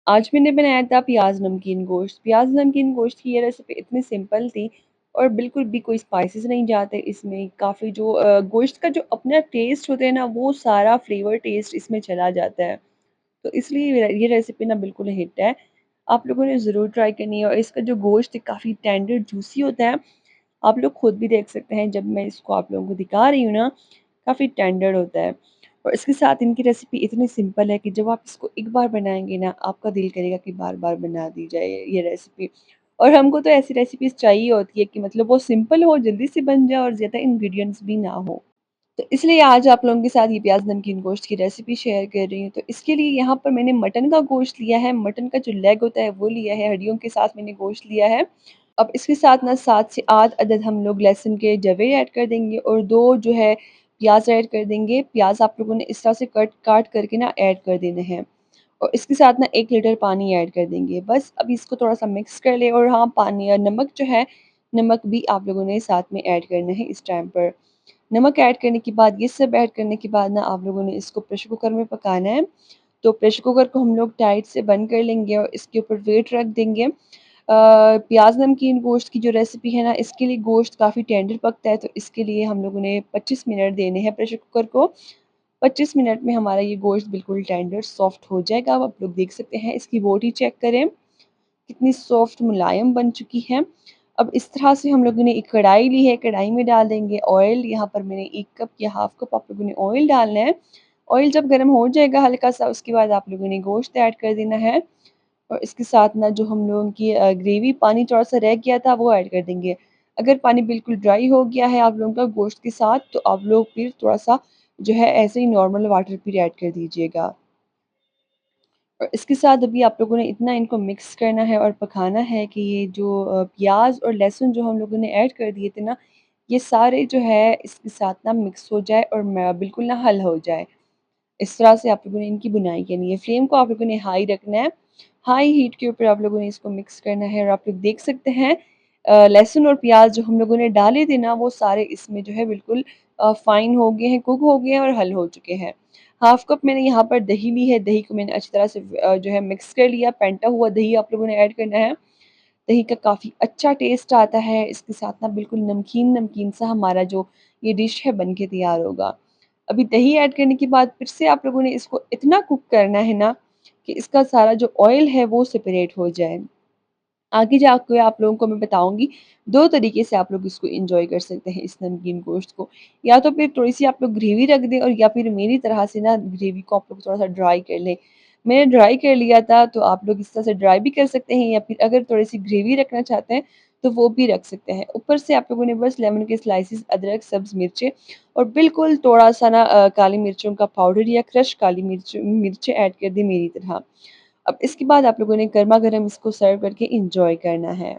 आज मैंने बनाया था प्याज़ नमकीन गोश्त। प्याज़ नमकीन गोश्त की ये रेसिपी इतनी सिंपल थी और बिल्कुल भी कोई स्पाइसेस नहीं जाते इसमें। काफ़ी जो गोश्त का जो अपना टेस्ट होता है ना, वो सारा फ्लेवर टेस्ट इसमें चला जाता है। तो इसलिए ये रेसिपी ना बिल्कुल हिट है। आप लोगों ने ज़रूर ट्राई करनी है और इसका जो गोश्त है काफ़ी टेंडर जूसी होता है। आप लोग खुद भी देख सकते हैं जब मैं इसको आप लोगों को दिखा रही हूँ ना, काफ़ी टेंडर होता है। और इसके साथ इनकी रेसिपी इतनी सिंपल है कि जब आप इसको एक बार बनाएँगे ना, आपका दिल करेगा कि बार-बार बना दी जाए ये रेसिपी। और हमको तो ऐसी रेसिपीज़ चाहिए होती है कि मतलब वो सिंपल हो, जल्दी से बन जाए और ज़्यादा इंग्रीडिएंट्स भी ना हो। तो इसलिए आज आप लोगों के साथ ये प्याज़ नमकीन गोश्त की रेसिपी शेयर कर रही हूँ। तो इसके लिए यहाँ पर मैंने मटन का गोश्त लिया है, मटन का जो लेग होता है वो लिया है, हड्डियों के साथ मैंने गोश्त लिया है। अब इसके साथ ना 7 से 8 अदद हम लोग लहसुन के जवे ऐड कर देंगे और 2 जो है प्याज़ ऐड कर देंगे। प्याज़ आप लोगों ने इस तरह से कट काट करके ना ऐड कर देने हैं और इसके साथ ना 1 लीटर पानी ऐड कर देंगे। बस अब इसको थोड़ा-सा मिक्स कर लें और हाँ, पानी या नमक जो है, नमक भी आप लोगों ने साथ में ऐड करना है इस टाइम पर। नमक ऐड करने के बाद, ये सब ऐड करने के बाद ना आप लोगों ने इसको प्रेशर कुकर में पकाना है। तो प्रेशर कुकर को हम लोग टाइट से बंद कर लेंगे और इसके ऊपर वेट रख देंगे। प्याज़ नमकीन गोश्त की जो रेसिपी है ना, इसके लिए गोश्त काफ़ी टेंडर पकता है, तो इसके लिए हम लोगों ने 25 मिनट देने हैं प्रेशर कुकर को। 25 मिनट में हमारा ये गोश्त बिल्कुल टेंडर सॉफ्ट हो जाएगा। अब आप लोग देख सकते हैं, इसकी बोटी चेक करें, कितनी सॉफ्ट मुलायम बन चुकी है। अब इस तरह से हम लोगों ने एक कढ़ाई ली है, कढ़ाई में डाल देंगे ऑयल। यहाँ पर मैंने 1 कप या हाफ़ कप आप लोगों ने ऑयल डालना है। ऑयल जब गर्म हो जाएगा हल्का-सा, उसके बाद आप लोगों ने गोश्त ऐड कर देना है और इसके साथ ना जो हम लोगों की ग्रेवी पानी थोड़ा-सा रह गया था वो ऐड कर देंगे। अगर पानी बिल्कुल ड्राई हो गया है आप लोगों का गोश्त के साथ, तो आप लोग फिर थोड़ा-सा जो है ऐसे ही नॉर्मल वाटर फिर ऐड कर दीजिएगा। और इसके साथ अभी आप लोगों ने इतना इनको मिक्स करना है और पकाना है कि ये जो प्याज़ और लहसुन जो हम लोगों ने ऐड कर दिए थे ना, ये सारे जो है इसके साथ ना मिक्स हो जाए और म बिल्कुल ना हल हो जाए। इस तरह से आप लोगों ने इनकी बुनाई करनी है। फ्लेम को आप लोगों ने हाई रखना है। हाई हीट के ऊपर आप लोगों ने इसको मिक्स करना है और आप लोग देख सकते हैं लहसुन और प्याज़ जो हम लोगों ने डाले थे ना, वो सारे इसमें जो है बिल्कुल फ़ाइन हो गए हैं, कुक हो गए हैं और हल हो चुके हैं। हाफ़ कप मैंने यहाँ पर दही ली है, दही को मैंने अच्छी तरह से जो है मिक्स कर लिया, फेंटा हुआ दही आप लोगों ने ऐड करना है। दही का काफ़ी अच्छा टेस्ट आता है, इसके साथ ना बिल्कुल नमकीन-नमकीन सा हमारा जो ये डिश है बन के तैयार होगा। अभी दही ऐड करने के बाद फिर से आप लोगों ने इसको इतना कुक करना है ना, कि इसका सारा जो ऑयल है वो सेपरेट हो जाए। आगे जाके आप लोगों को मैं बताऊँगी 2 तरीके से आप लोग इसको एन्जॉय कर सकते हैं इस नमकीन गोश्त को। या तो फिर थोड़ी-सी आप लोग ग्रेवी रख दें और या फिर मेरी तरह से ना ग्रेवी को आप लोग थोड़ा-सा ड्राई कर लें। मैंने ड्राई कर लिया था, तो आप लोग इस तरह से ड्राई भी कर सकते हैं या फिर अगर थोड़ी-सी ग्रेवी रखना चाहते हैं, तो वो भी रख सकते हैं। ऊपर से आप लोगों ने बस लेमन के स्लाइसेस, अदरक, सब्ज़ मिर्चें और बिल्कुल थोड़ा-सा ना काली मिर्चों का पाउडर या क्रश काली मिर्चें ऐड कर दी मेरी तरह। अब इसके बाद आप लोगों ने गरमा-गरम इसको सर्व करके एन्जॉय करना है।